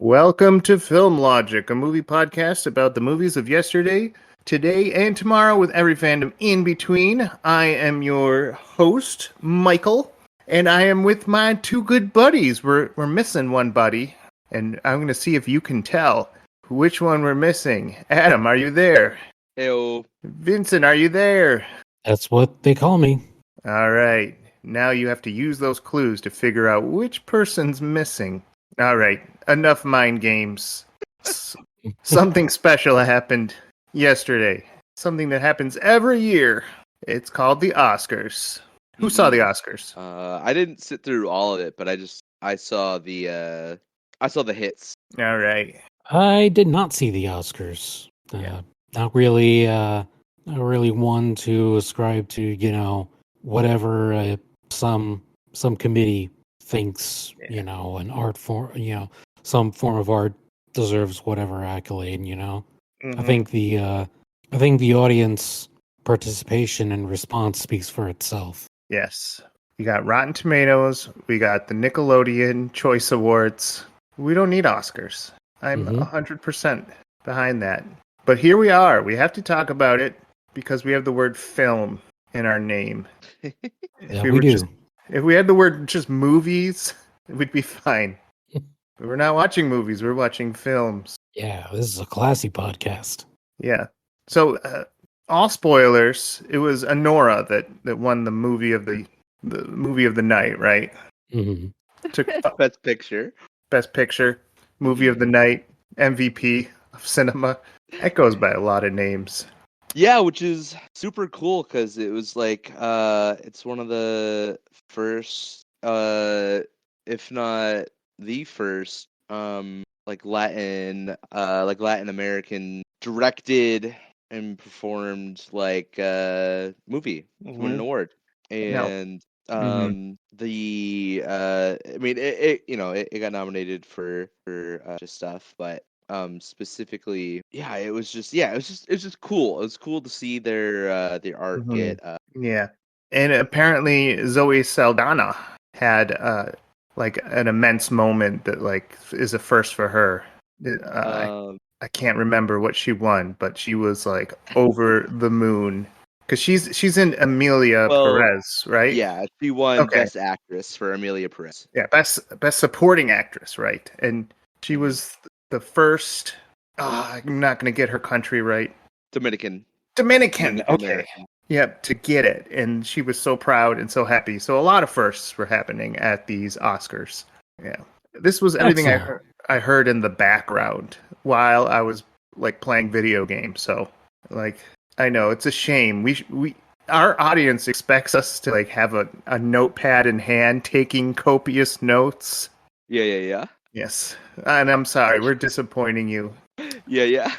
Welcome to Film Logic, a movie podcast about the movies of yesterday, today, and tomorrow with every fandom in between. I am your host, Michael, and I am with my two good buddies. We're missing one buddy, and I'm going to see if you can tell which one we're missing. Adam, are you there? Heyo. Vincent, are you there? That's what they call me. All right. Now you have to use those clues to figure out which person's missing. All right. Enough mind games. Something special happened yesterday. Something that happens every year. It's called the Oscars. Who saw the Oscars? I didn't sit through all of it, but I saw the hits. All right. I did not see the Oscars. Yeah. Not really one to ascribe to, whatever some committee thinks, an art form, some form of art deserves whatever accolade, Mhm. I think the audience participation and response speaks for itself. Yes. We got Rotten Tomatoes. We got the Nickelodeon Choice Awards. We don't need Oscars. I'm 100% behind that. But here we are. We have to talk about it because we have the word film in our name. Yeah, we do. If we had the word just movies, we'd be fine. But we're not watching movies. We're watching films. Yeah, this is a classy podcast. Yeah. So, all spoilers. It was Anora that won the movie of the movie of the night, right? Mm-hmm. Took Best Picture. Best Picture, movie of the night, MVP of cinema. That goes by a lot of names. Yeah, which is super cool because it was like it's one of the first, if not the first, Latin American directed and performed movie to win an award. And it got nominated for just stuff, but specifically, it was just cool. It was cool to see their art get Yeah. And apparently Zoe Saldana had an immense moment that is a first for her. I can't remember what she won, but she was over the moon because she's in Emilia Perez, right? Yeah, she won Best Actress for Emilia Perez. Yeah, best supporting actress, right? And she was the first. I'm not going to get her country right. Dominican. Okay. American. Yep, to get it. And she was so proud and so happy. So a lot of firsts were happening at these Oscars. Yeah. This was everything I heard in the background while I was playing video games. So I know it's a shame. Our audience expects us to have a notepad in hand taking copious notes. Yeah. Yes. And I'm sorry, we're disappointing you. Yeah.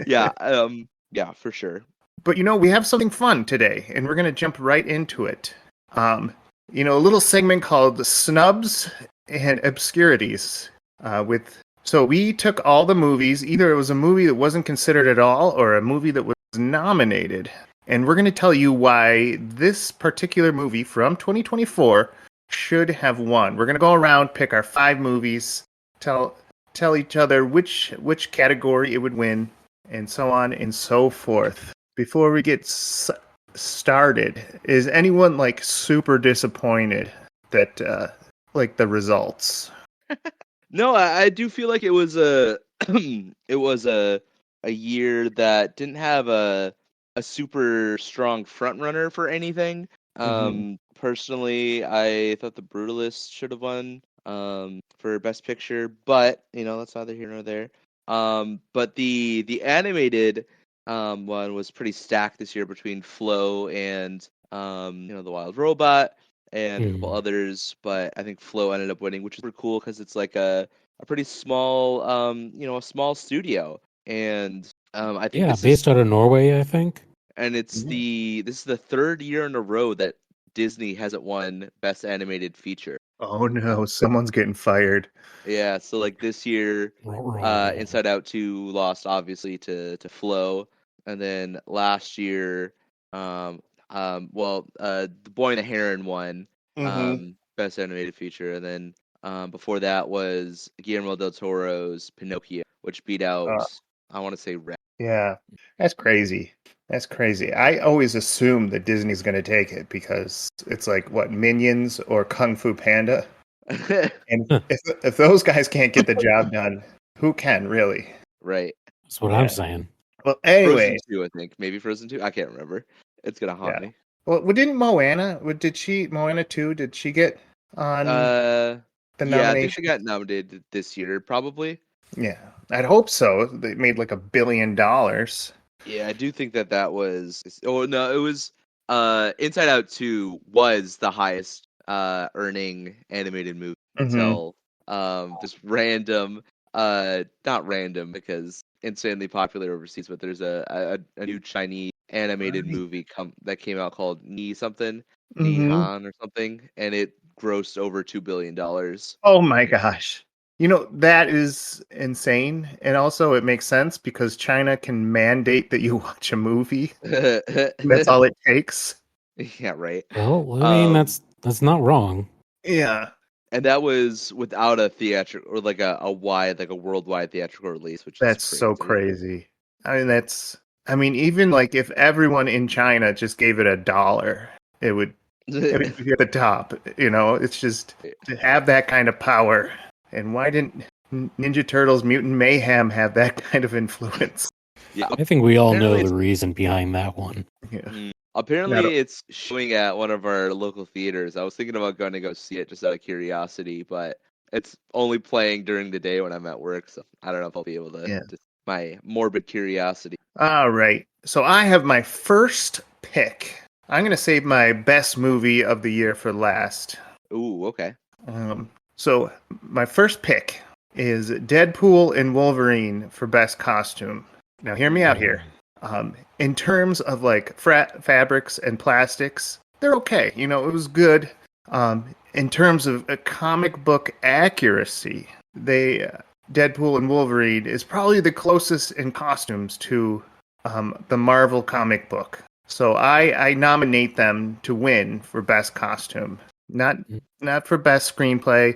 Yeah, for sure. But we have something fun today, and we're going to jump right into it. A little segment called Snubs and Obscurities. So we took all the movies, either it was a movie that wasn't considered at all or a movie that was nominated. And we're going to tell you why this particular movie from 2024 should have won. We're going to go around, pick our 5 movies, tell each other which category it would win, and so on and so forth. Before we get started, is anyone super disappointed that the results? No, I do feel like it was a a year that didn't have a super strong front runner for anything. Personally, I thought The Brutalist should have won for Best Picture, but that's neither here nor there. But the animated one was pretty stacked this year between Flow and The Wild Robot and a couple others, but I think Flow ended up winning, which is pretty cool because it's a pretty small a small studio, and I think based out of Norway, I think. And this is the 3rd year in a row that Disney hasn't won Best Animated Feature. Oh no, someone's getting fired. Yeah, so this year, Inside Out 2 lost obviously to Flow, and then last year, The Boy and the Heron won Best Animated Feature, and then Before that was Guillermo del Toro's Pinocchio, which beat out, Uh, I want to say, Red. yeah, that's crazy. That's crazy. I always assume that Disney's going to take it because it's like what Minions or Kung Fu Panda, and if those guys can't get the job done, who can really? Right. That's what I'm Yeah. saying. Well, Frozen anyway, 2, I think. Maybe Frozen 2? I can't remember. It's going to haunt yeah. me. Well, didn't Moana? Moana 2? Did she get on Uh, the yeah, I think they nomination? got nominated this year, probably. Yeah, I'd hope so. They made like $1 billion. Yeah, I do think that was. Oh no, it was. Inside Out 2 was the highest earning animated movie Mm-hmm. until this random not random because insanely popular overseas, but there's a new Chinese animated Right. movie that came out called Ni something, Ni Mm-hmm. Han or something, and it grossed over $2 billion. Oh my gosh. You know, that is insane. And also, it makes sense because China can mandate that you watch a movie. That's all it takes. Yeah, right. Well, I mean, Um, that's not wrong. Yeah, And that was without a theatrical or like a wide, like a worldwide theatrical release, which is that's so crazy. crazy. I mean, even like if everyone in China just gave it $1, it would be at the top. You know, it's just to have that kind of power. And why didn't Ninja Turtles Mutant Mayhem have that kind of influence? Yeah, I think we all know apparently the reason behind that one. Yeah. Not apparently it's showing at one of our local theaters. I was thinking about going to go see it just out of curiosity, but it's only playing during the day when I'm at work, so I don't know if I'll be able to. Yeah. Just my morbid curiosity. All right. So I have my first pick. I'm going to save my best movie of the year for last. Ooh, okay. So my first pick is Deadpool and Wolverine for best costume. Now, hear me out here. In terms of like fabrics and plastics, they're okay. You know, it was good. In terms of a comic book accuracy, Deadpool and Wolverine is probably the closest in costumes to the Marvel comic book. So I nominate them to win for best costume. Not for best screenplay.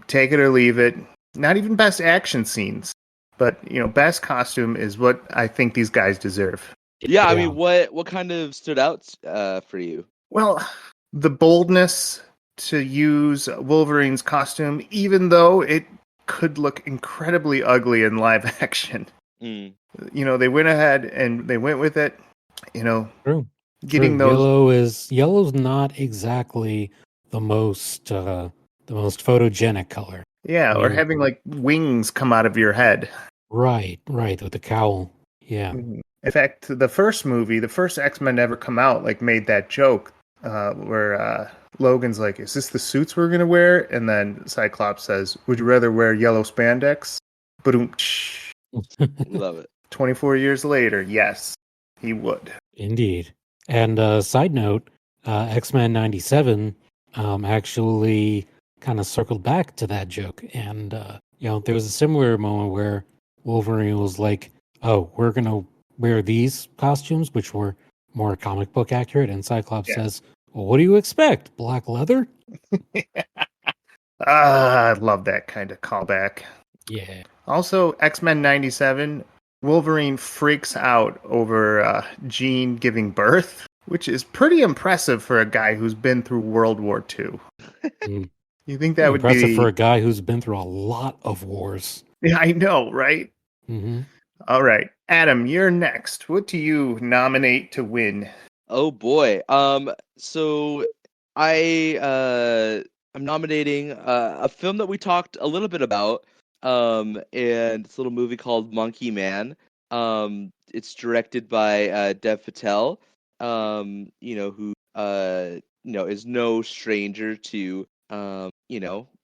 Take it or leave it. Not even best action scenes. But you know, best costume is what I think these guys deserve. Yeah, I mean, what kind of stood out for you? Well, the boldness to use Wolverine's costume, even though it could look incredibly ugly in live action. Mm. You know, they went ahead and they went with it. You know, True. getting True. those. Yellow's not exactly the most photogenic color. Yeah, I or mean, having like wings come out of your head. right, with the cowl. Yeah. Mhm. In fact, the first movie, the first X-Men ever come out, like made that joke where Logan's like, "Is this the suits we're gonna wear?" And then Cyclops says, "Would you rather wear yellow spandex?" But Love it. 24 years later, yes, he would. Indeed. And side note, X-Men 97 actually kind of circled back to that joke. And, there was a similar moment where Wolverine was like, oh, we're going to wear these costumes, which were more comic book accurate. And Cyclops Yeah. says, well, what do you expect? Black leather? I love that kind of callback. Yeah. Also, X-Men 97, Wolverine freaks out over Jean giving birth, which is pretty impressive for a guy who's been through World War II. Mm. You think that would Impressive for be... a guy who's been through a lot of wars. Yeah, I know, right? Mm-hmm. All right. Adam, you're next. What do you nominate to win? Oh boy. So I'm nominating a film that we talked a little bit about. And it's a little movie called Monkey Man. It's directed by Dev Patel. Who is no stranger to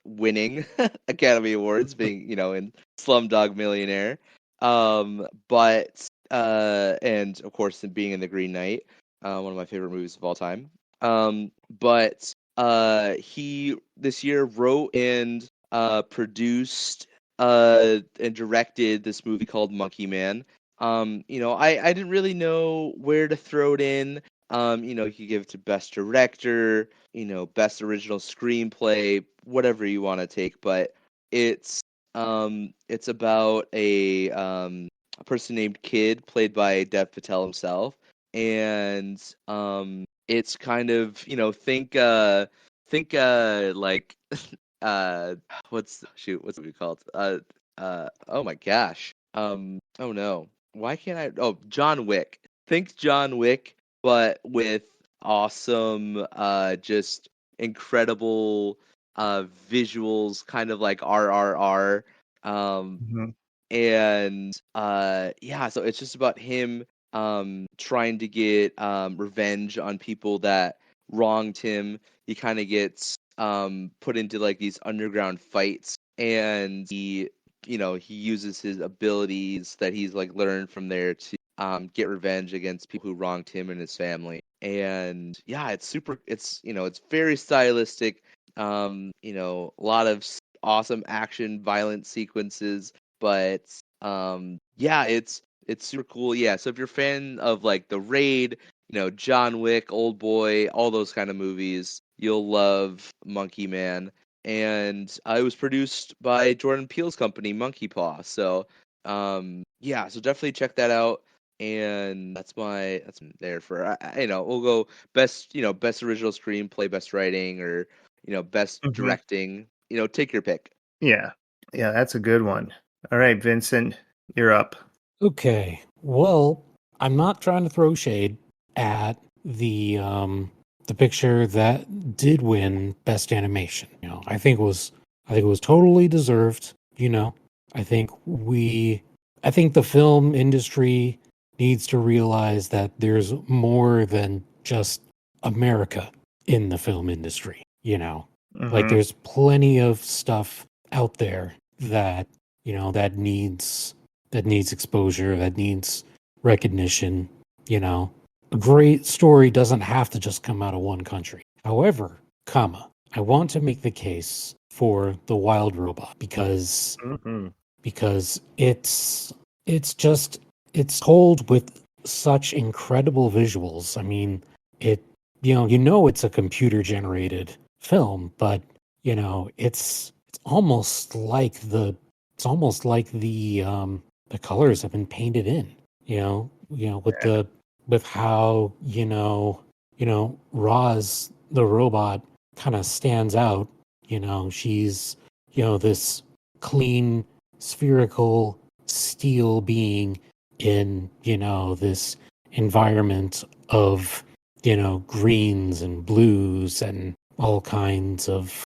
winning Academy Awards, being in Slumdog Millionaire. But and of course being in The Green Knight, one of my favorite movies of all time. But he this year wrote and produced and directed this movie called Monkey Man. I didn't really know where to throw it in. You could give it to best director, best original screenplay, whatever you want to take. But it's it's about a person named Kid, played by Dev Patel himself, and it's kind of think like what's it called? Oh my gosh. Oh no. Why can't I? Oh, John Wick. Think John Wick, but with awesome, just incredible visuals, kind of like RRR. Um, Mhm. and yeah, so it's just about him trying to get revenge on people that wronged him. He kind of gets put into like these underground fights, and he uses his abilities that he's like learned from there to get revenge against people who wronged him and his family. And yeah, it's very stylistic. A lot of awesome action violent sequences, but yeah, it's super cool. Yeah, so if you're a fan of like The Raid, John Wick, Old Boy, all those kind of movies, you'll love Monkey Man. And it was produced by Jordan Peele's company, Monkey Paw. So yeah, so definitely check that out. And that's there for we'll go best original screenplay, best writing, or best Mhm. directing. Take your pick. Yeah. Yeah, that's a good one. All right, Vincent, you're up. Okay. Well, I'm not trying to throw shade at the picture that did win Best Animation. I think it was totally deserved. I think I think the film industry needs to realize that there's more than just America in the film industry. Like Mhm. there's plenty of stuff out there that that needs exposure, that needs recognition. A great story doesn't have to just come out of one country. However, I want to make the case for The Wild Robot Mhm. because it's told with such incredible visuals. I mean, it it's a computer generated film, but it's almost like the colors have been painted in. With how Roz the robot kind of stands out. She's this clean spherical steel being in this environment of greens and blues and all kinds of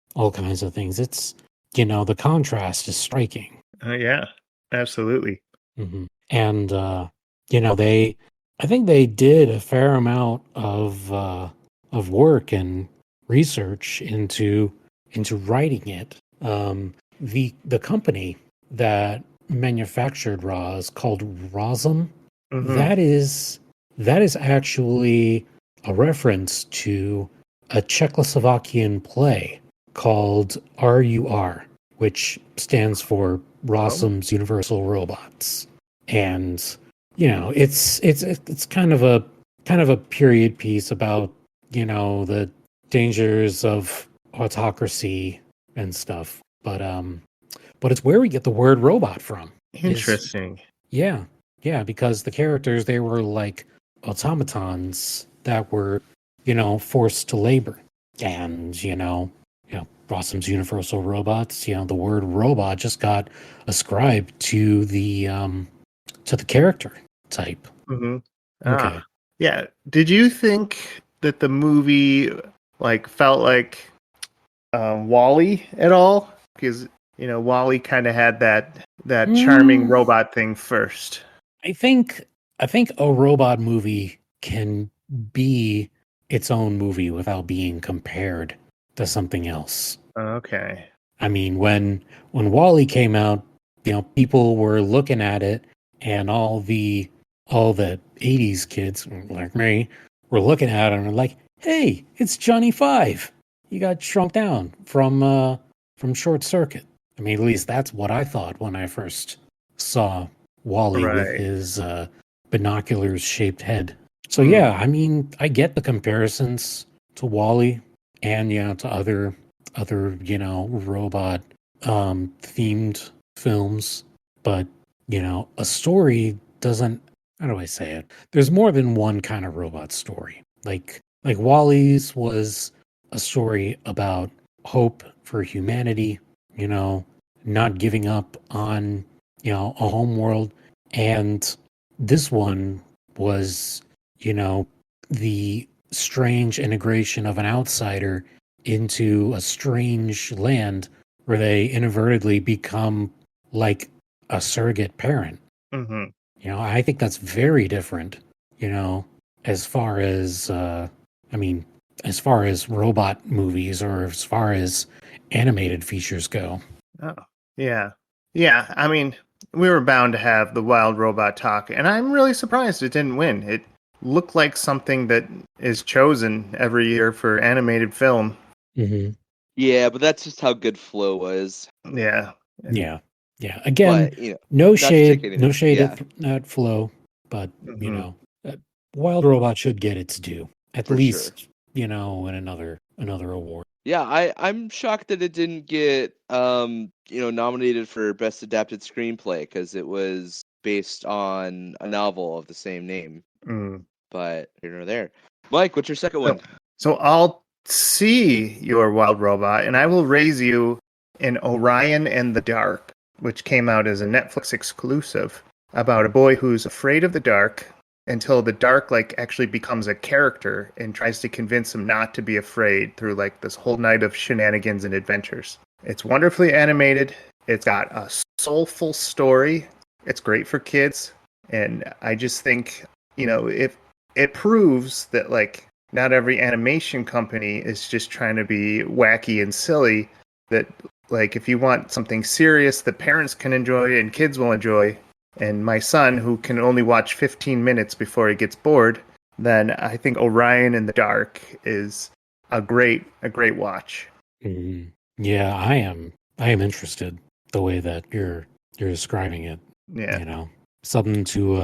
things. It's the contrast is striking. Yeah, absolutely. And they I think they did a fair amount of work and research into writing it. The company that manufactured Raw is called Rosum. Mhm. That is that is actually a reference to a Czechoslovakian play called RUR, which stands for Oh, Rossum's Universal Robots. And it's kind of a period piece about the dangers of autocracy and stuff. But it's where we get the word robot from. Is interesting. Yeah, yeah, because the characters, they were like automatons that were forced to labor. And Rossum's Universal Robots, the word robot just got ascribed to the character type. Mhm. Okay. Ah, yeah. Did you think that the movie like felt like Wally at all? Because Wally kind of had that charming Mm, robot thing first. I think I think a robot movie can be its own movie without being compared to something else. Okay. I mean, when Wally came out, people were looking at it, and all the '80s kids like me were looking at it and were like, "Hey, it's Johnny Five. He got shrunk down from Short Circuit." I mean, at least that's what I thought when I first saw Wally with Right. his binoculars shaped head. So yeah, I mean, I get the comparisons to Wall-E and to other robot themed films, but a story doesn't, how do I say it? There's more than one kind of robot story. Like Wall-E's was a story about hope for humanity, not giving up on, a home world. And this one was, you know, the strange integration of an outsider into a strange land where they inadvertently become like a surrogate parent. Mm-hmm. I think that's very different, as far as, I mean, as far as robot movies or as far as animated features go. Oh, yeah. Yeah, I mean, we were bound to have the wild robot talk, and I'm really surprised it didn't win. It looked like something that is chosen every year for animated film. Mm-hmm. Yeah, but that's just how good Flow was. Yeah. And, Yeah. Yeah. Again, But no not to take shade, anything. no shade Yeah, at Flow, but mhm. uh, Wild Robot should get its due, at for sure. least, in another award. Yeah, I'm shocked that it didn't get nominated for best adapted screenplay because it was based on a novel of the same name. Mm. But here nor there. Mike, what's your second So, one? so I'll see your wild robot, and I will raise you in Orion and the Dark, which came out as a Netflix exclusive about a boy who's afraid of the dark until the dark actually becomes a character and tries to convince him not to be afraid through this whole night of shenanigans and adventures. It's wonderfully animated. It's got a soulful story. It's great for kids, and I just think, if it proves that not every animation company is just trying to be wacky and silly, that if you want something serious that parents can enjoy and kids will enjoy, and my son who can only watch 15 minutes before he gets bored, then I think Orion in the Dark is a great watch. Mhm. Yeah, I am interested the way that you're describing it. Yeah. Something to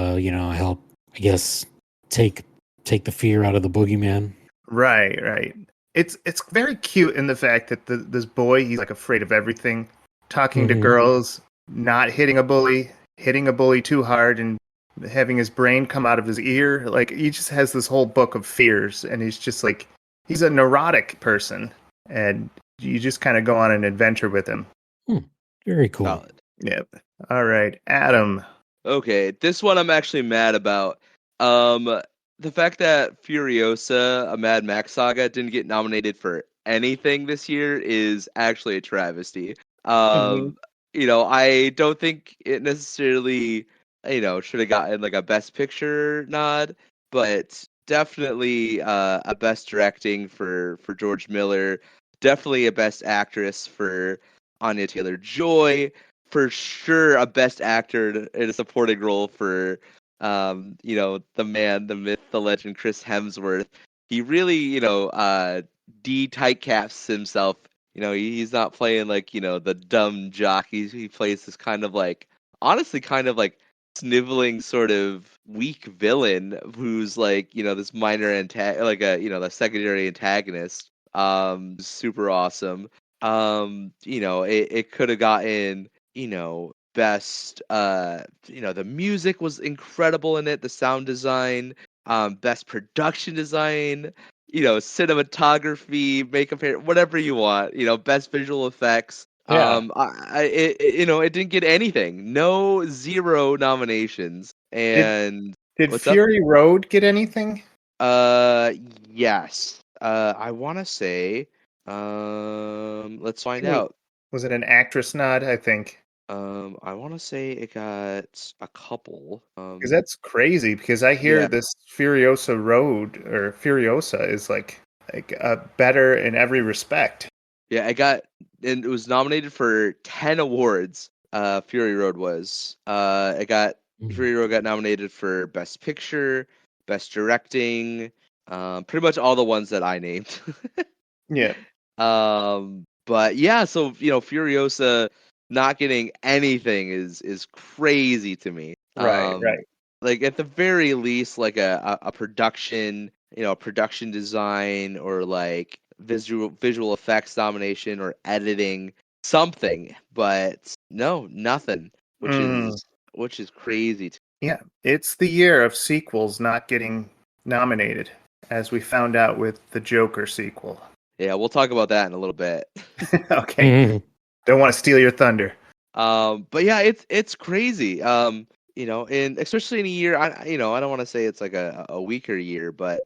help, I guess, take the fear out of the boogeyman. Right. It's very cute in the fact that this boy, he's afraid of everything, talking to Mhm. girls, not hitting a bully, hitting a bully too hard, and having his brain come out of his ear. He just has this whole book of fears, and he's just he's a neurotic person, and you just kind of go on an adventure with him. Very cool. Solid. Yep. All right, Adam. Okay, this one I'm actually mad about. The fact that Furiosa, a Mad Max saga, didn't get nominated for anything this year is actually a travesty. Mhm. Um, I don't think it necessarily, should have gotten like a Best Picture nod, but definitely a Best Directing for George Miller. Definitely a Best Actress for Anya Taylor-Joy, for sure a best actor in a supporting role for the man, the myth, the legend, Chris Hemsworth. He really, de-typecasts himself. He's not playing the dumb jock. He plays this kind of honestly kind of sniveling sort of weak villain who's this minor the secondary antagonist. Super awesome. It could have gotten best the music was incredible in it, the sound design, best production design, cinematography, makeup, hair, whatever you want, best visual effects. Yeah. It didn't get anything. No, zero nominations. Did And did what's up? Fury Road get anything? uh yes. I want to say let's I find think it out. was it an actress nod? I think. I want to say it got a couple. Because that's crazy. Because I hear Yeah, this Furiosa Road or Furiosa is better in every respect. yeah, and it was nominated for 10 awards. Fury Road was. Mm. Fury Road got nominated for Best Picture, Best Directing, pretty much all the ones that I named. Yeah. But yeah, so Furiosa not getting anything is crazy to me. Right. Right. like at the very least, like a production, production design or like visual effects nomination or editing something, but no, nothing, which Mm, is crazy. yeah, it's the year of sequels not getting nominated, as we found out with the Joker sequel. Yeah, we'll talk about that in a little bit. Okay, Mhm. don't want to steal your thunder. But yeah, it's crazy. And especially in a year, I don't want to say it's like a weaker year, but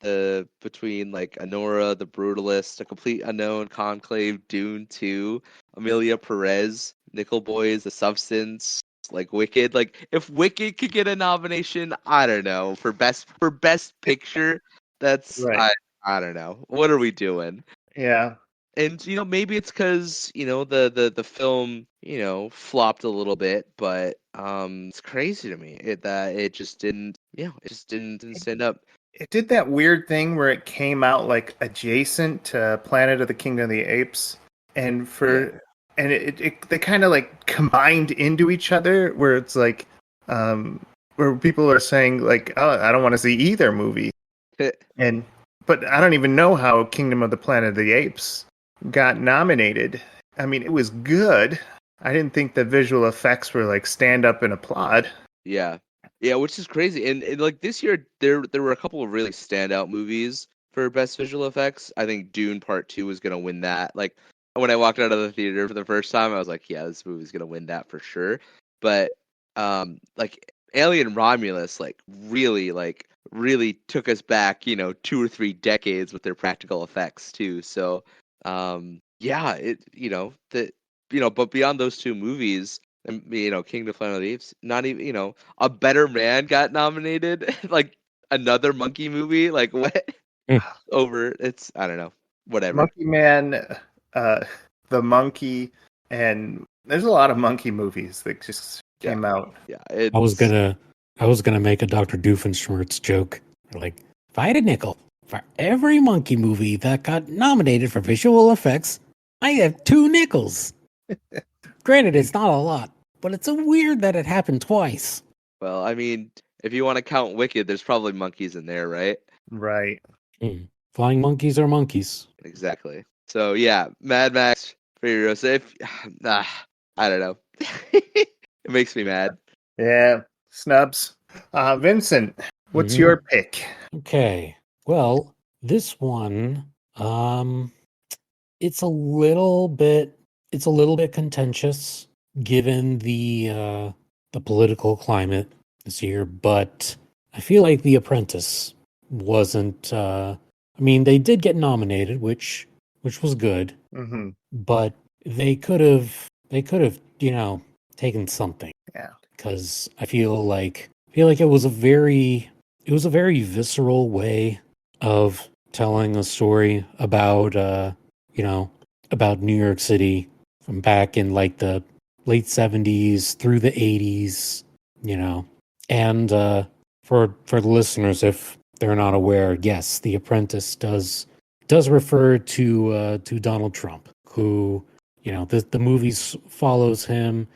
the between like Anora, the Brutalist, A Complete Unknown, Conclave, Dune 2, Amelia Perez, Nickel Boys, The Substance, like Wicked. Like if Wicked could get a nomination, I don't know, for best picture, that's Right. I don't know. What are we doing? Yeah. And maybe it's because the film flopped a little bit, but it's crazy to me that it just didn't it just didn't stand up. It did that weird thing where it came out like adjacent to Planet of the Kingdom of the Apes, and Yeah. they kind of like combined into each other, where it's like, where people are saying like, oh, I don't want to see either movie, and but I don't even know how Kingdom of the Planet of the Apes got nominated. I mean, it was good. I didn't think the visual effects were like stand up and applaud. Yeah, yeah, which is crazy. And like this year, there were a couple of really standout movies for best visual effects. I think Dune Part Two was gonna win that. Like when I walked out of the theater for the first time, I was like, yeah, this movie's gonna win that for sure. But like Alien Romulus, really took us back, 2 or 3 decades with their practical effects too. So yeah, but beyond those two movies. And King of the Planet of the Apes, not even A Better Man got nominated, like another monkey movie, like what? Mm. Over it's I don't know, whatever. Monkey Man, uh, the monkey, and there's a lot of monkey movies that just Yeah, came out. yeah, I was it's gonna make a Dr. Doofenshmirtz joke. Like, if I had a nickel for every monkey movie that got nominated for visual effects, I have 2 nickels. Granted, it's not a lot, but it's a weird that it happened twice. well, I mean, if you want to count Wicked, there's probably monkeys in there, right? Right. Mm. Flying monkeys are monkeys. Exactly. So yeah, Mad Max for Heroes. If I don't know, it makes me mad. Yeah. Snubs. Vincent, what's Mhm. your pick? Okay. Well, this one, it's a little bit contentious given the political climate this year, but I feel like The Apprentice wasn't I mean, they did get nominated, which was good, Mm-hmm. but they could have, taken something, Yeah. because I feel like it was a very visceral way of telling a story about you know about New York City from back in like the late 70s through the 80s, you know. And for the listeners, if they're not aware, yes, The Apprentice does refer to Donald Trump, who, the movies follows him,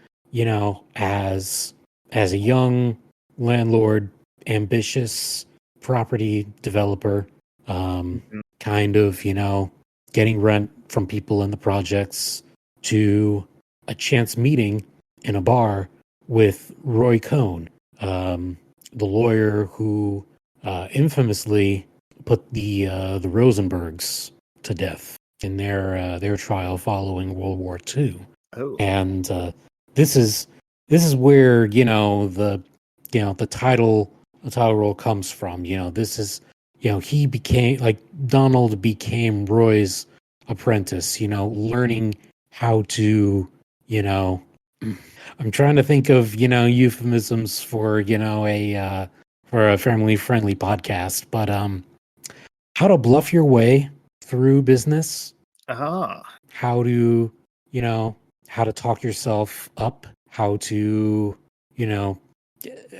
as a young landlord, ambitious property developer, Mhm. kind of, getting rent from people in the projects, to a chance meeting in a bar with Roy Cohn, the lawyer who infamously put the Rosenbergs to death in their trial following World War II. Oh. And this is where the title role comes from. This is, he became, like, Donald became Roy's apprentice. Learning how to, I'm trying to think of euphemisms for for a family friendly podcast, but how to bluff your way through business, Ah. how to, you know, how to talk yourself up, how to, you know,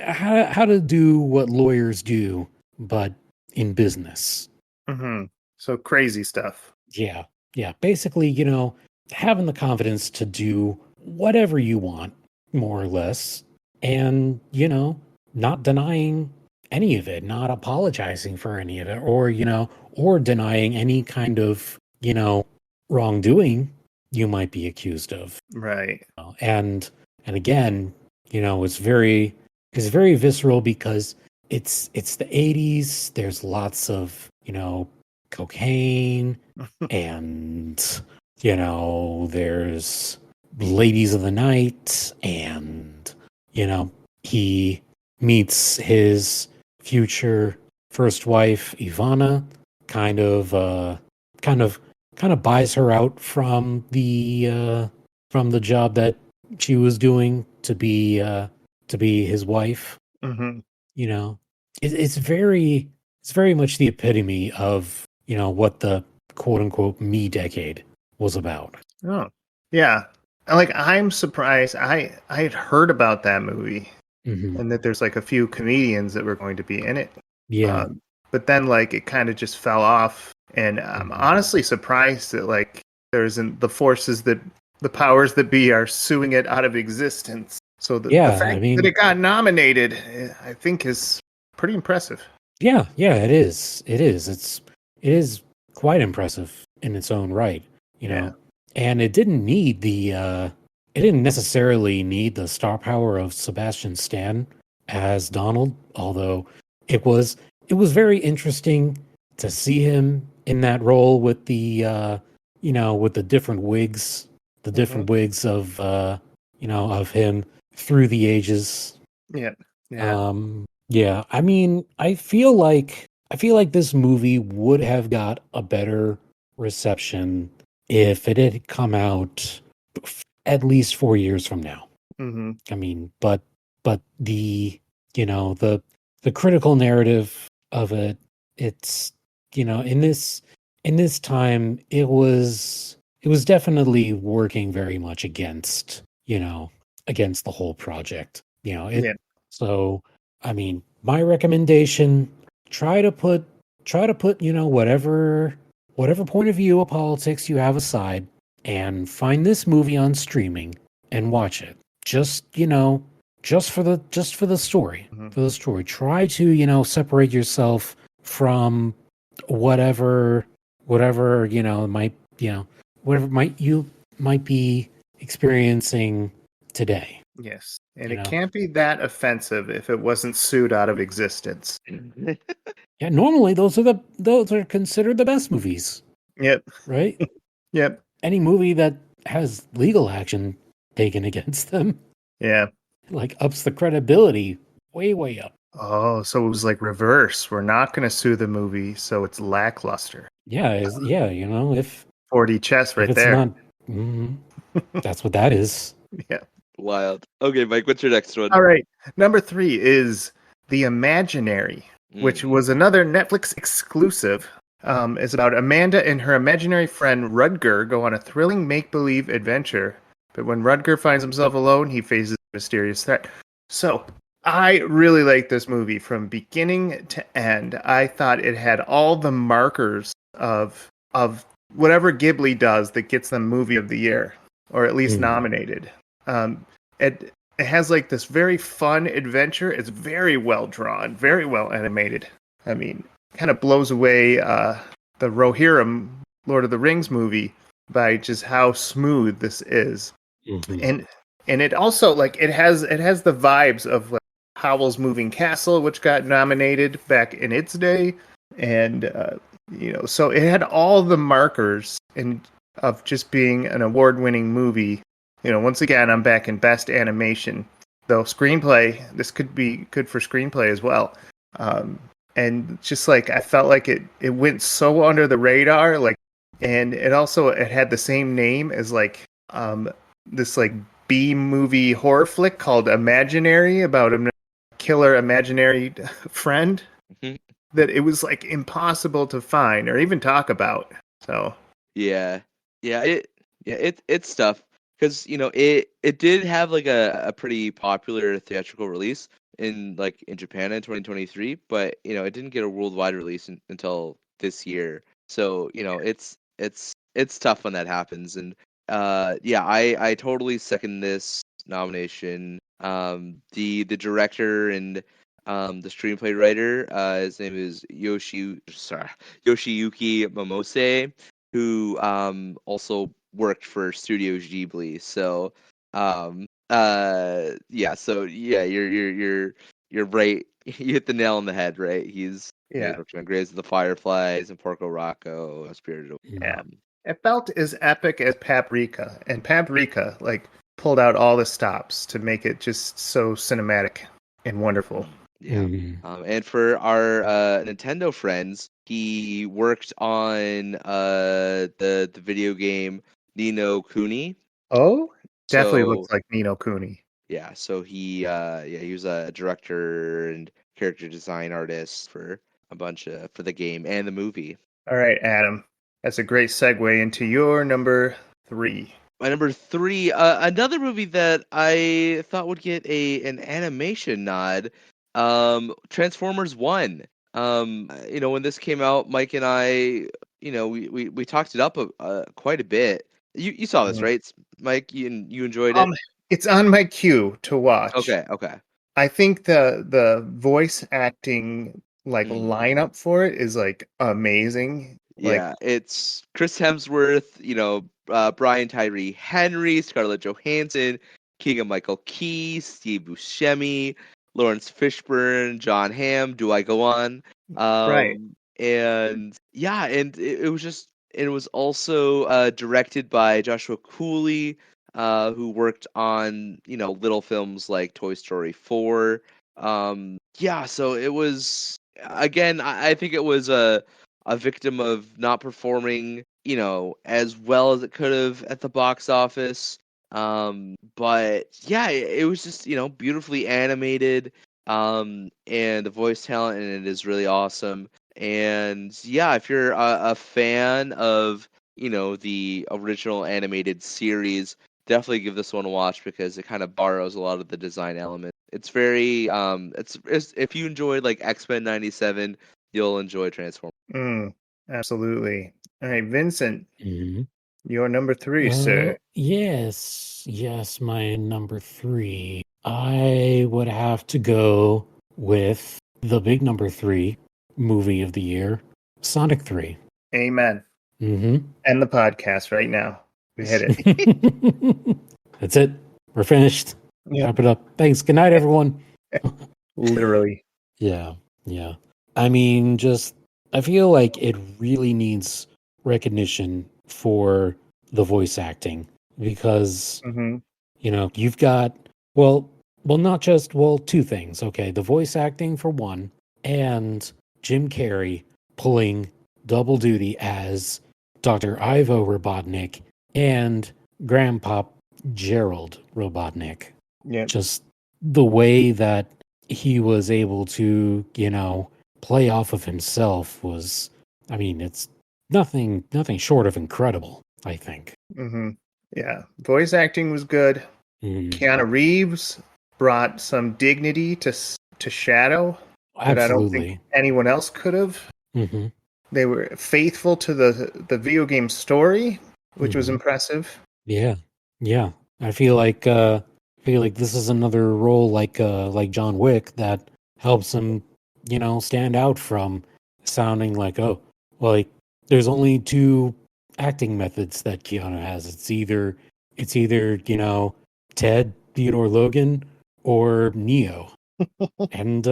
how to do what lawyers do, but in business. Mm-hmm. So crazy stuff. Yeah. Yeah. Basically, having the confidence to do whatever you want, more or less, and, not denying any of it, not apologizing for any of it, or or denying any kind of wrongdoing you might be accused of. Right. And again, it's very visceral because it's the 80s. There's lots of cocaine, and there's ladies of the night, and he meets his future first wife Ivana, kind of kind of kind of buys her out from the job that she was doing to be his wife. Hmm. You know, it's very much the epitome of what the quote unquote me decade was about. Oh, yeah. Like, I'm surprised. I had heard about that movie Hmm. and that there's like a few comedians that were going to be in it. Yeah. But then like it kind of just fell off, and I'm Mhm. honestly surprised that like there isn't the powers that be are suing it out of existence. So the Yeah, I fact that mean, it got nominated, I think, is pretty impressive. yeah, it is. It is quite impressive in its own right, you Yeah. know. And it didn't necessarily need the star power of Sebastian Stan as Donald, although it was it was very interesting to see him in that role with with the different wigs, Hmm. of him through the ages. Yeah. Yeah. Yeah, I mean, I feel like this movie would have got a better reception if it had come out at least 4 years from now. Hmm. I mean, but the critical narrative of it, it's in this time it was definitely working very much against the whole project. Yeah. So I mean, my recommendation, try to put whatever point of view of politics you have aside, and find this movie on streaming and watch it. Just just for the story. Hmm. For the story. Try to, separate yourself from whatever might, whatever might be experiencing today. Yes. And You it know. can't be that offensive if it wasn't sued out of existence. Yeah, normally those are considered the best movies, Yep. right? Yep. Any movie that has legal action taken against them Yeah. like ups the credibility way up. Oh, so it was like reverse. We're not going to sue the movie, so it's lackluster. Yeah, if 4D chess if right it's there. not, mhm, that's what that is. Yeah. Wild. Okay, Mike, what's your next one? All right. Number 3 is The Imaginary, which Mm. was another Netflix exclusive. It's about Amanda and her imaginary friend Rudger go on a thrilling make-believe adventure. But when Rudger finds himself alone, he faces a mysterious threat. So, I really like this movie from beginning to end. I thought it had all the markers of whatever Ghibli does that gets them movie of the year, or at least Mm. nominated. Um, it has like this very fun adventure. It's very well drawn, very well animated. I mean, kind of blows away the Rohirrim Lord of the Rings movie by just how smooth this is. Mhm. And it also like it has the vibes of like Howl's Moving Castle, which got nominated back in its day, and so it had all the markers and of just being an award-winning movie. Once again, I'm back in best animation, though screenplay. This could be good for screenplay as well. Um, and just like I felt like it went so under the radar, like, and it had the same name as like this like B movie horror flick called Imaginary about a killer imaginary friend Mhm. that it was like impossible to find or even talk about. So Yeah, it's tough because it did have like a pretty popular theatrical release in Japan in 2023, but it didn't get a worldwide release until this year. So it's tough when that happens, and yeah, I totally second this nomination. The director and the screenplay writer. His name is Yoshiyuki Momose, who also worked for Studio Ghibli. So yeah, you're right. You hit the nail on the head, right? He's Yeah, worked on Graves of the Fireflies and Porco Rosso, Spirited. yeah. It felt as epic as Paprika, and Paprika like pulled out all the stops to make it just so cinematic and wonderful. Yeah. Mhm. And for our Nintendo friends, he worked on the video game Nino Kuni. Oh, definitely So looks like Nino Cooney. yeah, so he was a director and character design artist for a bunch of for the game and the movie. All right, Adam. That's a great segue into your number 3. My number 3, another movie that I thought would get an animation nod, Transformers One. When this came out, Mike and I, we talked it up quite a bit. You saw this, Mhm. right, Mike? You enjoyed it? Um, it's on my queue to watch. Okay. I think the voice acting like Mm. lineup for it is like amazing. Like Yeah, it's Chris Hemsworth, Brian Tyree Henry, Scarlett Johansson, Keegan Michael Key, Steve Buscemi, Lawrence Fishburne, John Hamm. Do I go on? right. And yeah, and it was also directed by Joshua Cooley, who worked on little films like Toy Story 4. Yeah, so it was again. I think it was a victim of not performing, as well as it could have at the box office. But yeah, it was just, beautifully animated. And the voice talent in it is really awesome. And yeah, if you're a fan of, the original animated series, definitely give this one a watch because it kind of borrows a lot of the design elements. It's very, it's if you enjoyed like X-Men 97, you'll enjoy Transformers. Absolutely. All right, Vincent, Mhm. your number 3, sir. Yes, my number 3. I would have to go with the big number 3 movie of the year, Sonic 3. Amen. Mm-hmm. End the podcast right now. We hit it. That's it. We're finished. Yep. Wrap it up. Thanks. Good night, everyone. Literally. Yeah. I mean, I feel like it really needs recognition for the voice acting because, Hmm. you've got, well, not just, two things. Okay. The voice acting for one, and Jim Carrey pulling double duty as Dr. Ivo Robotnik and Grandpa Gerald Robotnik. Yep. Just the way that he was able to, play off of himself was, I mean, it's nothing short of incredible, I think. Hmm. Yeah. Voice acting was good. Mm, Keanu Reeves brought some dignity to Shadow that I don't think absolutely. anyone else could have. Hmm. They were faithful to the video game story, which was Hmm. impressive. Yeah. I feel like this is another role like John Wick that helps him, stand out from sounding like, oh, well, like there's only two acting methods that Keanu has. It's either, Ted Theodore Logan or Neo. And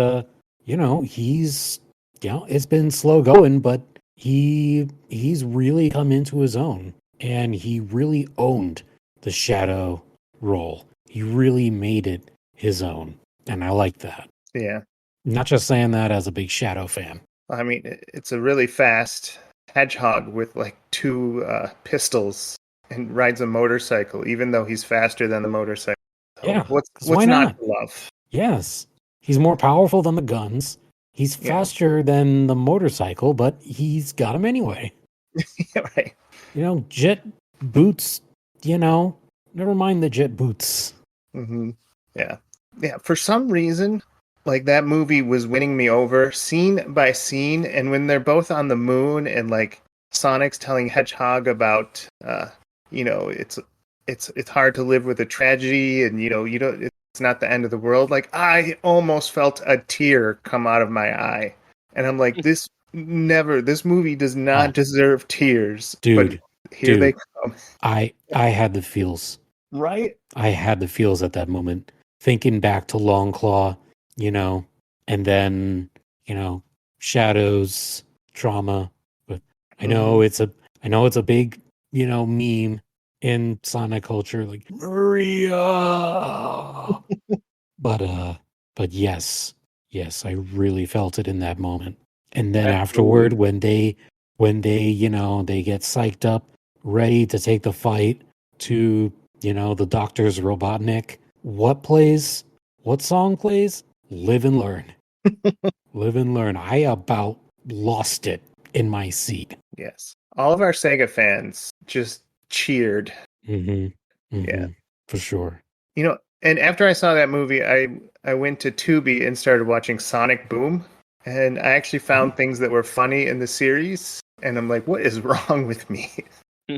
he's it's been slow going, but he's really come into his own, and he really owned the Shadow role. He really made it his own, and I like that. Yeah. Not just saying that as a big Shadow fan. I mean, it's a really fast hedgehog with like 2 pistols and rides a motorcycle, even though he's faster than the motorcycle. So Yeah, what's 'cause why not not? to love? Yes, he's more powerful than the guns. He's Yeah. faster than the motorcycle, but he's got him anyway. Right. Jet boots, never mind the jet boots. Hmm. Yeah. Yeah. For some reason, like that movie was winning me over scene by scene. And when they're both on the moon and like Sonic's telling Hedgehog about, it's hard to live with a tragedy, and you don't. it's not the end of the world. Like, I almost felt a tear come out of my eye. And I'm like, this movie does not Oh. deserve tears. But Dude, here they come. I had the feels. Right? I had the feels at that moment, thinking back to Longclaw, and then, Shadows, trauma. But I know it's a big, meme in Sonic culture, like Maria. But yes, I really felt it in that moment. And then afterward, Absolutely. when they get psyched up, ready to take the fight to, the doctor's Robotnik, what song plays? Live and Learn. Live and Learn. I about lost it in my seat. Yes. All of our Sega fans just cheered. Yeah. For sure. And after I saw that movie, I went to Tubi and started watching Sonic Boom. And I actually found things that were funny in the series. And I'm like, what is wrong with me?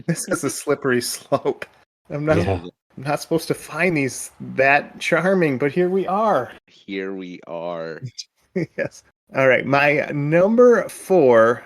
This is a slippery slope. I'm not supposed to find these that charming, but here we are. Here we are. Yes. All right. My number 4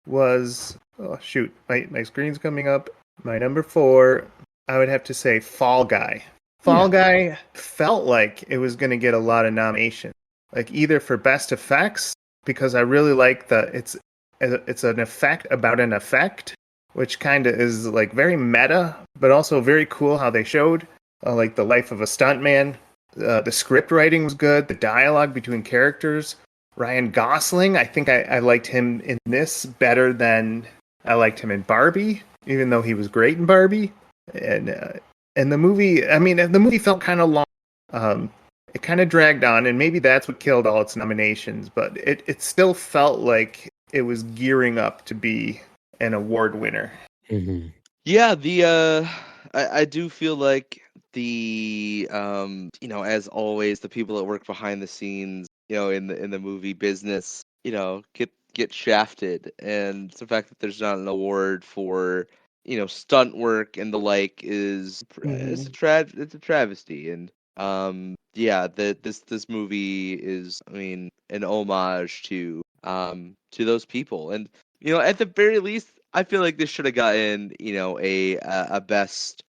was, oh shoot, my screen's coming up. My number 4, I would have to say Fall Guy. Fall Guy felt like it was going to get a lot of nominations, like either for best effects, because I really like it's an effect about an effect, which kind of is like very meta, but also very cool how they showed like the life of a stuntman. The script writing was good, the dialogue between characters. Ryan Gosling, I think I liked him in this better than I liked him in Barbie, even though he was great in Barbie. And the movie, I mean, the movie felt kind of long. It kind of dragged on, and maybe that's what killed all its nominations, but it still felt like it was gearing up to be an award winner. Yeah, I do feel like as always, the people that work behind the scenes, in the movie business, get shafted, and the fact that there's not an award for stunt work and the like it's a travesty. And this movie is, I mean, an homage to those people. And at the very least, I feel like this should have gotten a best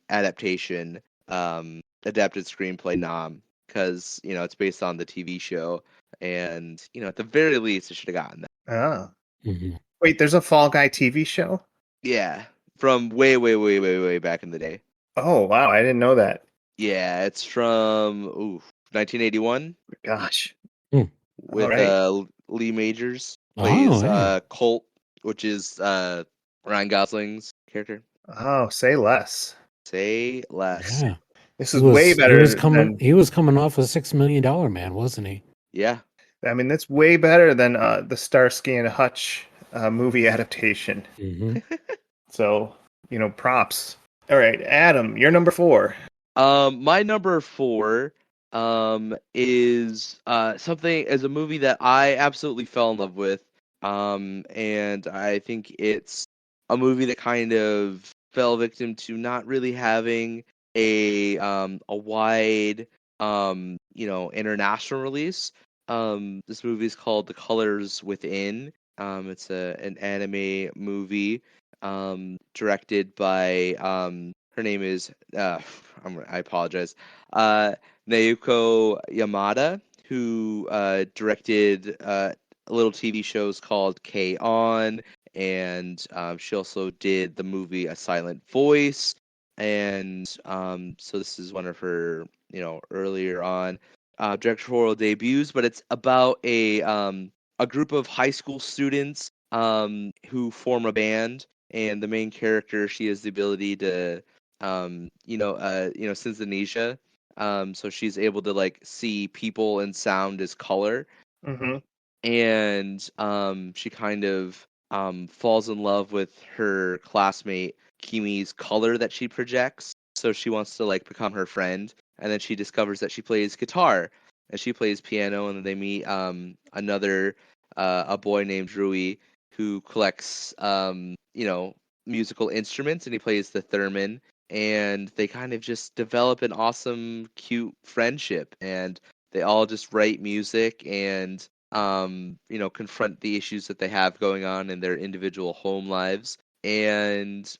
adaptation, adapted screenplay nom, because it's based on the TV show, and at the very least it should have gotten that. Oh. Wait, there's a Fall Guy TV show? Yeah, from way, way, way, way, way back in the day. Oh, wow, I didn't know that. Yeah, it's from 1981. Gosh. With right. Lee Majors plays yeah. Colt, which is Ryan Gosling's character. Oh, say less. Say less. Yeah. This is way better than... He was coming off a $6 million man, wasn't he? Yeah. I mean, that's way better than the Starsky and Hutch movie adaptation. So, props. All right, Adam, you're number 4. My number 4 is a movie that I absolutely fell in love with. And I think it's a movie that kind of fell victim to not really having a wide international release. This movie is called The Colors Within. It's an anime movie directed by her name is I apologize, Naoko Yamada, who directed little TV shows called K-On! And she also did the movie A Silent Voice. And so this is one of her, earlier on directorial debuts. But it's about a group of high school students who form a band, and the main character, she has the ability to synesthesia. So she's able to like see people and sound as color. And she kind of falls in love with her classmate Kimi's color that she projects. So she wants to like become her friend, and then she discovers that she plays guitar and she plays piano, and then they meet another a boy named Rui who collects musical instruments, and he plays the theremin. and they kind of just develop an awesome, cute friendship, and they all just write music and confront the issues that they have going on in their individual home lives. And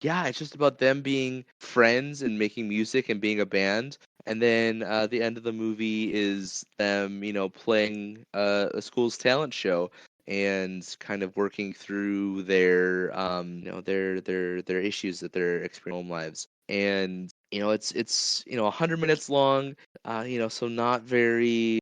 yeah, it's just about them being friends and making music and being a band. And then the end of the movie is them, playing a school's talent show and kind of working through their their issues that they're experiencing in their home lives. And it's 100 minutes long, so not very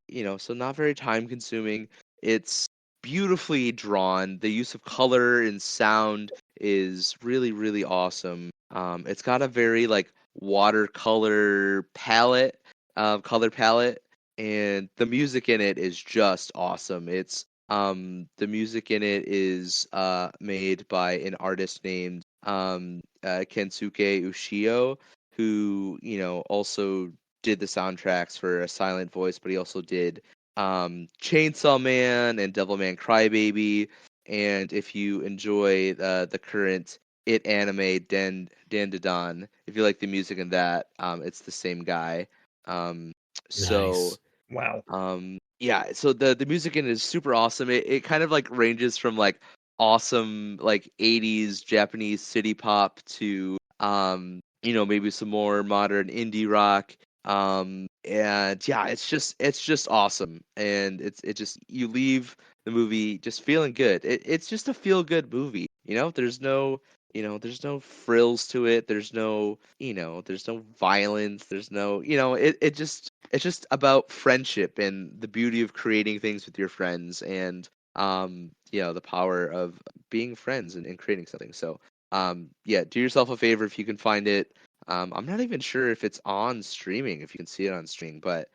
time consuming. It's beautifully drawn. The use of color and sound is really, really awesome. It's got a very like watercolor color palette, and the music in it is just awesome. It's the music in it is made by an artist named Kensuke Ushio, who also did the soundtracks for A Silent Voice, but he also did Chainsaw Man and Devilman Crybaby. And if you enjoy the current It anime Dan, if you like the music in that, it's the same guy. So Nice. Wow. yeah, so the music in it is super awesome. It kind of like ranges from like awesome like 80s Japanese city pop to maybe some more modern indie rock. And yeah, it's just awesome. And it just, you leave the movie just feeling good. It's just a feel good movie. There's no frills to it. There's no violence. There's no, it's just about friendship and the beauty of creating things with your friends, and the power of being friends and creating something. So yeah, do yourself a favor if you can find it. I'm not even sure if it's on streaming, if you can see it on streaming, but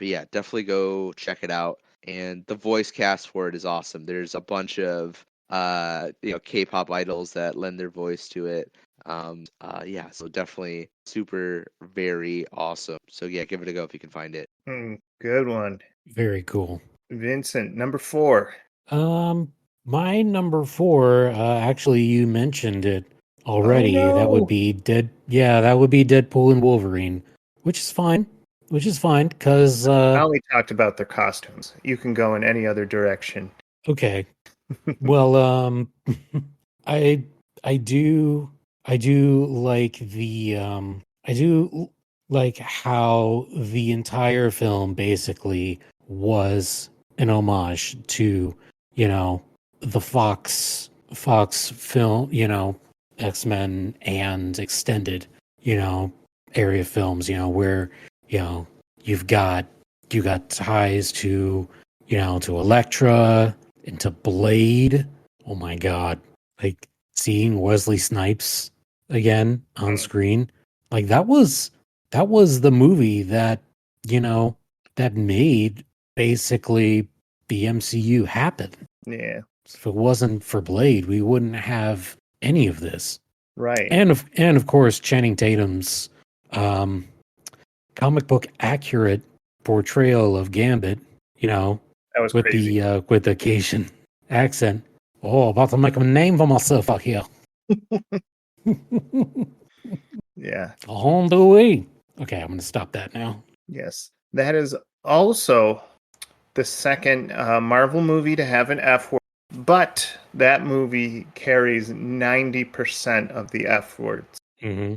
yeah, definitely go check it out. And the voice cast for it is awesome. There's a bunch of K-pop idols that lend their voice to it. Yeah, so definitely super, very awesome. So yeah, give it a go if you can find it. Good one. Very cool. Vincent, number 4. My number 4, actually, you mentioned it already. Oh, That would no. be that would be Deadpool and Wolverine, which is fine. Because I only talked about their costumes. You can go in any other direction. okay. Well, I I do like I do like how the entire film basically was an homage to, the Fox film, X-Men and extended, area films, where, you've got ties to, to Elektra, into Blade. Oh my god. Like seeing Wesley Snipes again on screen. Like that was the movie that, that made basically the MCU happen. Yeah, If it wasn't for Blade, we wouldn't have any of this. right. And of course Channing Tatum's comic book accurate portrayal of Gambit, That was with crazy. with the Cajun accent. Oh, about to make a name for myself out here. Yeah, On the way. Okay, I'm gonna stop that now. yes. That is also the second Marvel movie to have an F word, but that movie carries 90% of the F words. Mm-hmm.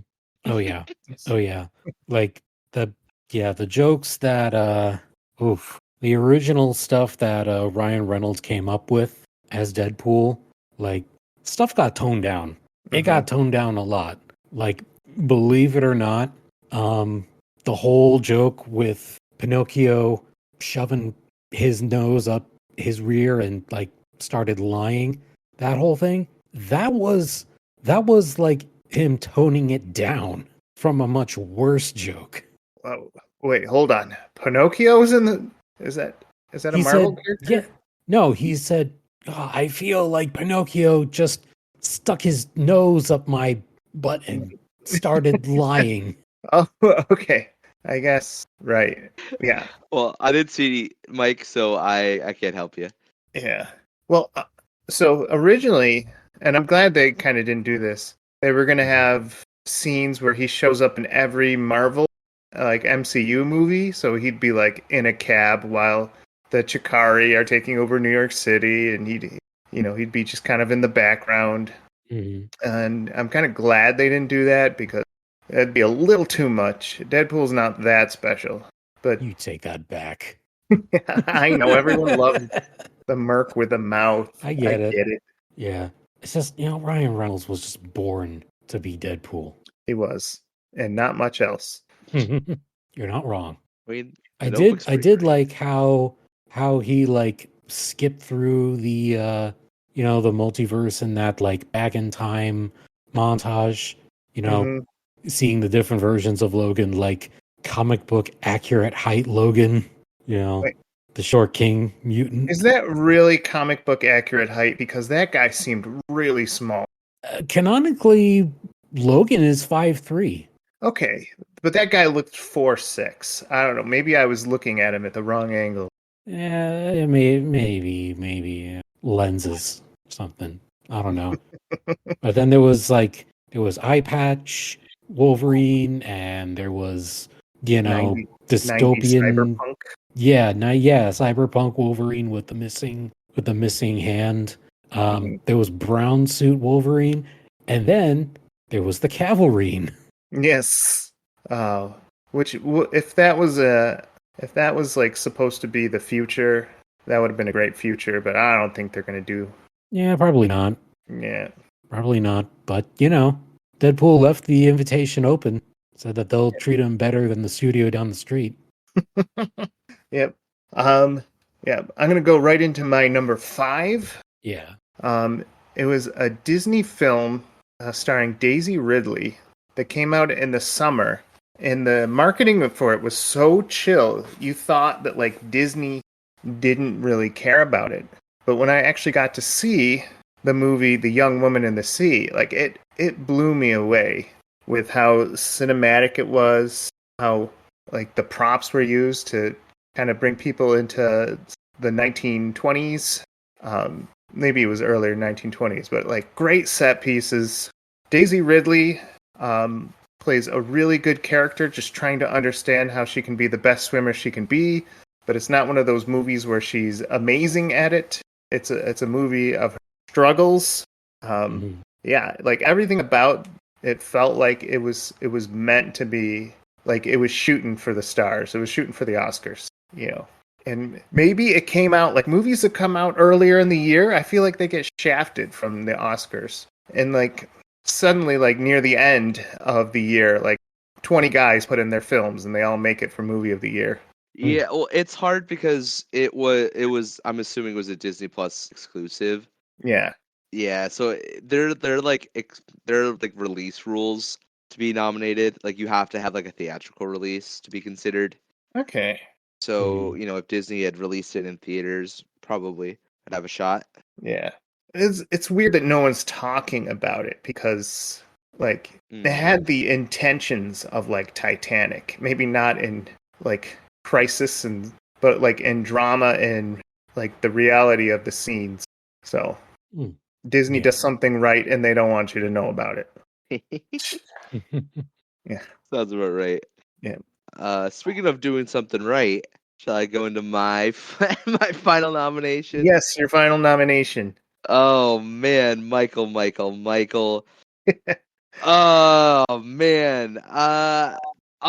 Oh yeah. Oh yeah. Like the jokes that the original stuff that Ryan Reynolds came up with as Deadpool, like stuff got toned down. It got toned down a lot. Like, believe it or not, the whole joke with Pinocchio shoving his nose up his rear and like started lying, that whole thing, that was like him toning it down from a much worse joke. Oh, wait, hold on. Pinocchio's in the. Is that a He Marvel said, character? yeah, no, he said, "Oh, I feel like Pinocchio just stuck his nose up my butt and started lying." Oh, okay. I guess right. Yeah, Well, I didn't see Mike, so I can't help you. yeah. Well, so originally, and I'm glad they kind of didn't do this. They were going to have scenes where he shows up in every Marvel like MCU movie. So he'd be like in a cab while the Chikari are taking over New York City, and he'd be just kind of in the background. Mhm. And I'm kind of glad they didn't do that because that'd be a little too much. Deadpool's not that special, but You take that back. I know everyone loves the merc with the mouth. I I get it. get it. Yeah. It's just, Ryan Reynolds was just born to be Deadpool. He was, and not much else. You're not wrong. I mean, I the did Notebook's I pretty did great. like how he like skipped through the the multiverse in that like back in time montage, Hmm. seeing the different versions of Logan, like comic book accurate height Logan, Wait, the short king mutant. is that really comic book accurate height? Because that guy seemed really small. Canonically, Logan is 5'3". Okay, but that guy looked 4'6". I don't know. Maybe I was looking at him at the wrong angle. Yeah, maybe lenses, something. I don't know. But then there was Eye Patch Wolverine, and there was 90 dystopian. cyberpunk. Yeah, cyberpunk Wolverine with the missing hand. Mhm. There was brown suit Wolverine, and then there was the Cavalrine. Yes. Uh, if that was like supposed to be the future, that would have been a great future. But I don't think they're gonna do. Yeah, probably not. Yeah. Probably not. But Deadpool left the invitation open, said that they'll treat him better than the studio down the street. Yep. Um. Yeah. I'm gonna go right into my number 5. Yeah. Um. It was a Disney film starring Daisy Ridley that came out in the summer, and the marketing for it was so chill. You thought that like Disney didn't really care about it. But when I actually got to see the movie The Young Woman in the Sea, like it blew me away with how cinematic it was, how like the props were used to kind of bring people into the 1920s. Maybe it was earlier 1920s, but like great set pieces. Daisy Ridley plays a really good character, just trying to understand how she can be the best swimmer she can be, but it's not one of those movies where she's amazing at it. It's a movie of her struggles. Mhm. Yeah, like everything about it felt like it was meant to be, like it was shooting for the stars. It was shooting for the Oscars. And maybe it came out like movies that come out earlier in the year. I feel like they get shafted from the Oscars, and like suddenly, like near the end of the year, like 20 guys put in their films, and they all make it for movie of the year. Mm. Yeah, well, it's hard because it was I'm assuming it was a Disney Plus exclusive. Yeah. Yeah, so they're like release rules to be nominated. Like you have to have like a theatrical release to be considered. Okay. So, Mm. if Disney had released it in theaters, probably I'd have a shot. Yeah. It's weird that no one's talking about it because like it Mm. had the intentions of like Titanic. Maybe not in like crisis and but like in drama and like the reality of the scenes. So Mm. Disney Yeah. does something right and they don't want you to know about it. Yeah. Sounds about right. Yeah. Speaking of doing something right, shall I go into my my final nomination? Yes, your final nomination. Oh man, Michael. Oh man, a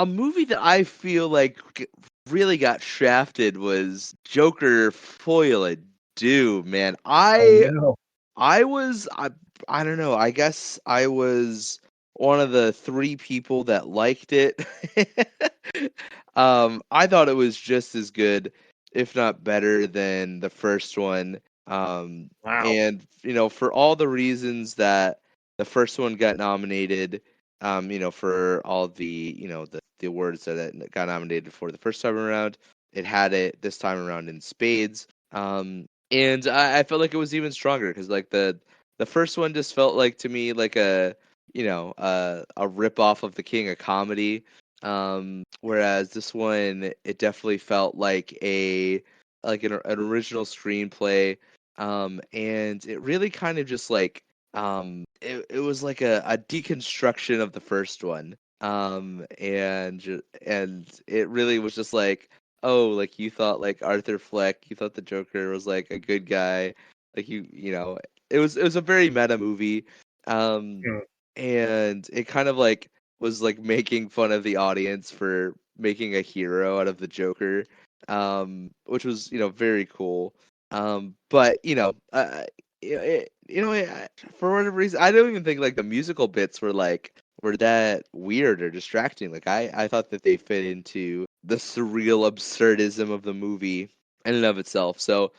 movie that I feel like really got shafted was Joker Foil and Doom. Man, Oh no. I was I don't know. I guess I was one of the three people that liked it. I thought it was just as good, if not better, than the first one. Wow. And for all the reasons that the first one got nominated, for all the awards that it got nominated for the first time around, it had it this time around in spades. And I felt like it was even stronger because like the first one just felt like to me like a rip off of The King of Comedy. Whereas this one, it definitely felt like an original screenplay. And it really kind of just like it was like a deconstruction of the first one. And it really was just like, oh, like you thought like Arthur Fleck, you thought the Joker was like a good guy, like you know, it was a very meta movie. Um, Mm. and it kind of like was like making fun of the audience for making a hero out of the Joker, which was very cool. But for whatever reason, I don't even think like the musical bits were that weird or distracting. Like I thought that they fit into the surreal absurdism of the movie in and of itself. So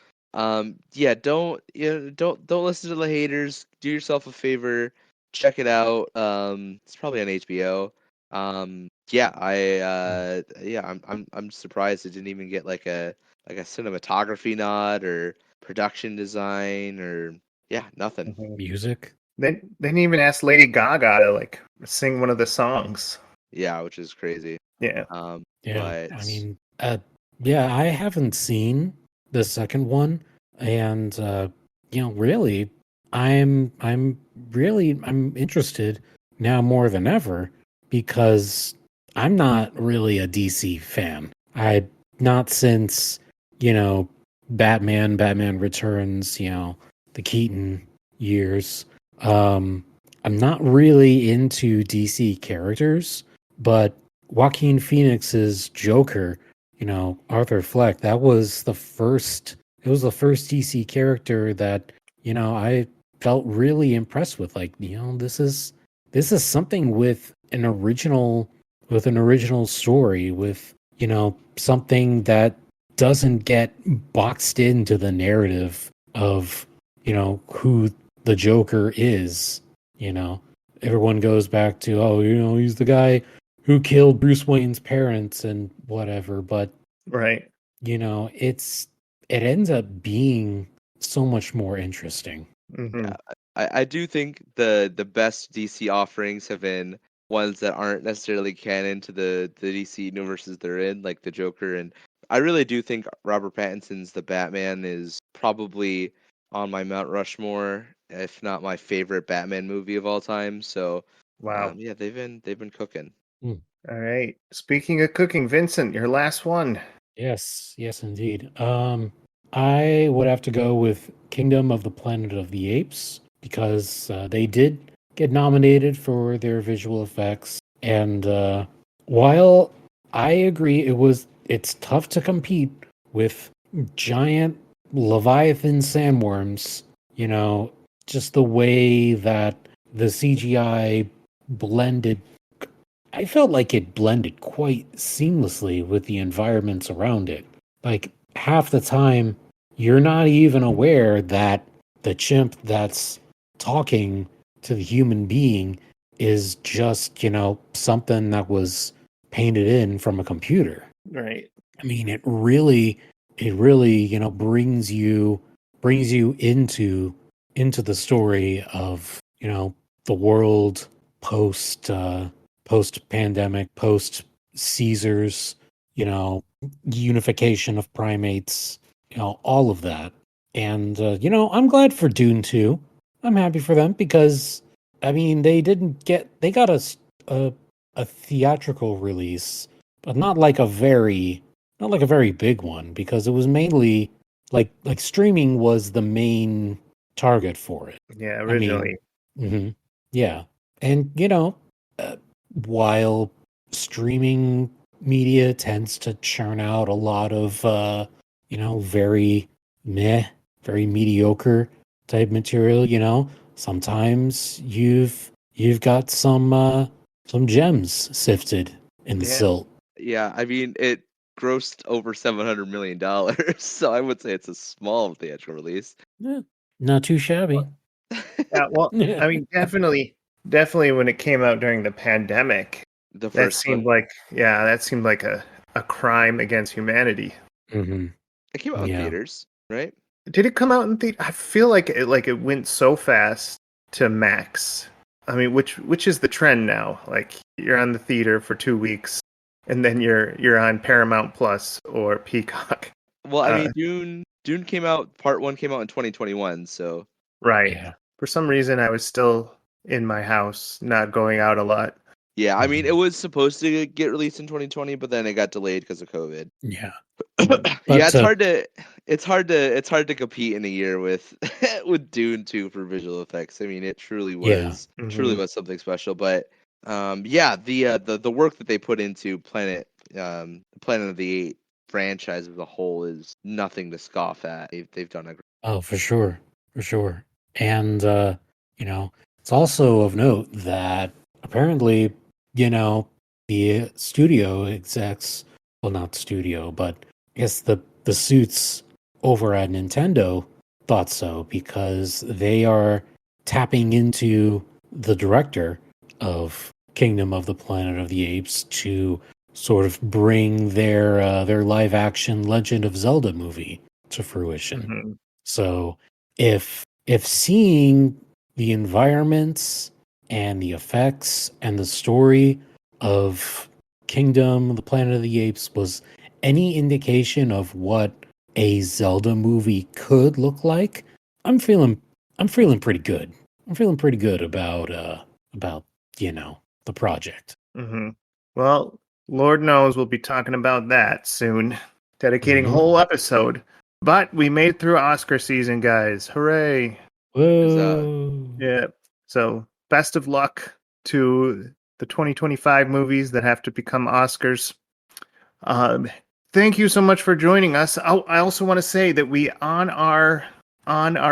yeah, don't listen to the haters. Do yourself a favor, check it out. It's probably on HBO. Yeah, I'm surprised it didn't even get like a cinematography nod or production design or yeah, nothing. Mhm. Music. They didn't even ask Lady Gaga to like sing one of the songs. Yeah, which is crazy. Yeah. Yeah, But I mean, yeah, I haven't seen the second one, and really, I'm interested now more than ever because I'm not really a DC fan. I not since Batman Returns, the Keaton years. Um, I'm not really into DC characters, but Joaquin Phoenix's Joker, Arthur Fleck, it was the first DC character that, I felt really impressed with. Like, this is something with an original story, with, something that doesn't get boxed into the narrative of, who the Joker is, you know. Everyone goes back to, oh, he's the guy who killed Bruce Wayne's parents and whatever, but Right. it ends up being so much more interesting. Hmm. yeah, I do think the best DC offerings have been ones that aren't necessarily canon to the DC universes they're in, like the Joker. And I really do think Robert Pattinson's The Batman is probably on my Mount Rushmore, if not my favorite Batman movie of all time. So Wow. yeah, they've been cooking. Mm. All right. Speaking of cooking, Vincent, your last one. Yes, indeed. I would have to go with Kingdom of the Planet of the Apes because they did get nominated for their visual effects, and while I agree it's tough to compete with giant Leviathan sandworms, you know, just the way that the CGI blended I felt like it blended quite seamlessly with the environments around it. Like half the time, you're not even aware that the chimp that's talking to the human being is just, something that was painted in from a computer. Right. I mean, it really, brings you into the story of, the world post post pandemic, post Caesars, unification of primates, all of that. And I'm glad for Dune 2. I'm happy for them because I mean, they got a theatrical release, but not like a very big one because it was mainly like streaming was the main target for it. Yeah, I mean, originally. mhm, yeah. And uh, while streaming media tends to churn out a lot of very meh, very mediocre type material, sometimes you've got some gems sifted in the Yeah. silt. Yeah, I mean it grossed over $700 million, so I would say it's a small theatrical release. Yeah, not too shabby. Yeah. Well, Yeah. I mean, definitely when it came out during the pandemic, The that first seemed one. like, a crime against humanity. Hmm. It came out in Yeah. theaters, right? Did it come out in the? I feel like it went so fast to Max. I mean, which is the trend now? Like you're on the theater for 2 weeks, and then you're on Paramount Plus or Peacock. Well, I Uh, mean, Dune came out. Part one came out in 2021, so right. Yeah. for some reason I was still in my house, not going out a lot. Yeah, I mean, Mhm. it was supposed to get released in 2020, but then it got delayed because of COVID. Yeah. Mhm. Yeah, But it's hard to compete in a year with with Dune 2 for visual effects. I mean, it yeah. truly Mhm. was something special. But yeah, the work that they put into Planet of the Apes franchise as a whole is nothing to scoff at. They've done a Oh, for sure. For sure. And you know, it's also of note that apparently, the studio execs, well, not studio, but I guess the suits over at Nintendo thought so because they are tapping into the director of Kingdom of the Planet of the Apes to sort of bring their live action Legend of Zelda movie to fruition. Mhm. So if seeing the environments and the effects and the story of Kingdom, the Planet of the Apes was any indication of what a Zelda movie could look like, I'm feeling I'm feeling pretty good. I'm feeling pretty good about the project. Mhm. Well, Lord knows we'll be talking about that soon, dedicating a Hmm. whole episode. But we made it through Oscar season, guys. Hooray. Huzzah. Whoa. Yeah. So, best of luck to the 2025 movies that have to become Oscars. Um, Thank you so much for joining us. I also want to say that we on our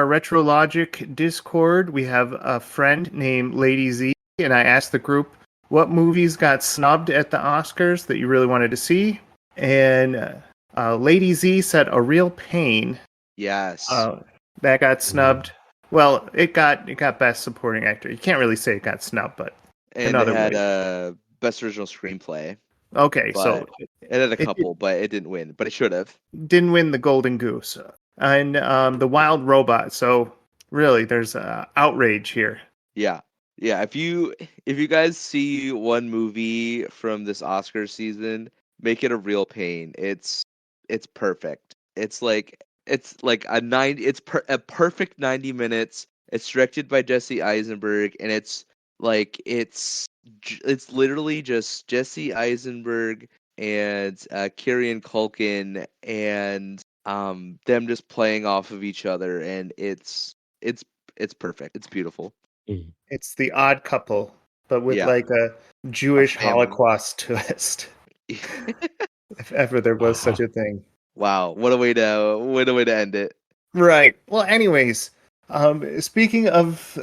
Retro Logic Discord, we have a friend named Lady Z, and I asked the group what movies got snubbed at the Oscars that you really wanted to see, and Lady Z said A Real Pain. Yes. Uh, that got Ooh. snubbed. Well, it got Best Supporting Actor. You can't really say it got snubbed, but in And it other had ways. best original screenplay, Okay, so but it had a it couple, but it didn't win, but it should have. didn't win the Golden Goose and the Wild Robot. So really, there's outrage here. Yeah. Yeah, if you guys see one movie from this Oscar season, make it a real pain. It's perfect. It's like a perfect 90 minutes. It's directed by Jesse Eisenberg, and it's literally just Jesse Eisenberg and Kieran Culkin and them just playing off of each other, and it's it's perfect. It's beautiful. Mm. It's the Odd Couple, but with Yeah, like a a Jewish family. Holocaust twist, if ever there was Uh-huh. such a thing. Wow, what a way to end it. Right. Well, anyways, speaking of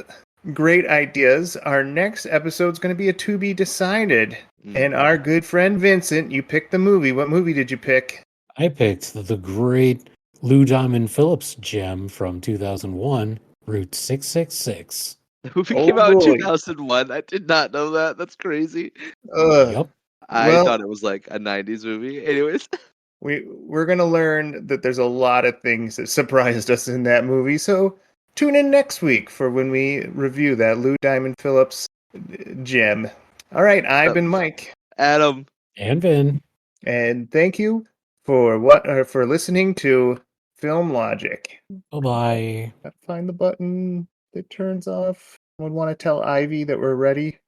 great ideas, our next episode's going to be a to be decided. And Hmm. our good friend Vincent, you picked the movie. What movie did you pick? I picked the great Lou Diamond Phillips gem from 2001, Route 666. The movie came Oh out in boy. 2001. I did not know that. That's crazy. Ugh. Yup. I Well, thought it was like a 90s movie. Anyways, we're gonna learn that there's a lot of things that surprised us in that movie. So tune in next week for when we review that Lou Diamond Phillips gem. All right, I've been Mike, Adam, And Vin. and thank you for listening to Film Logic. Bye-bye. Gotta find the button that turns off. I would want to tell Ivy that we're ready.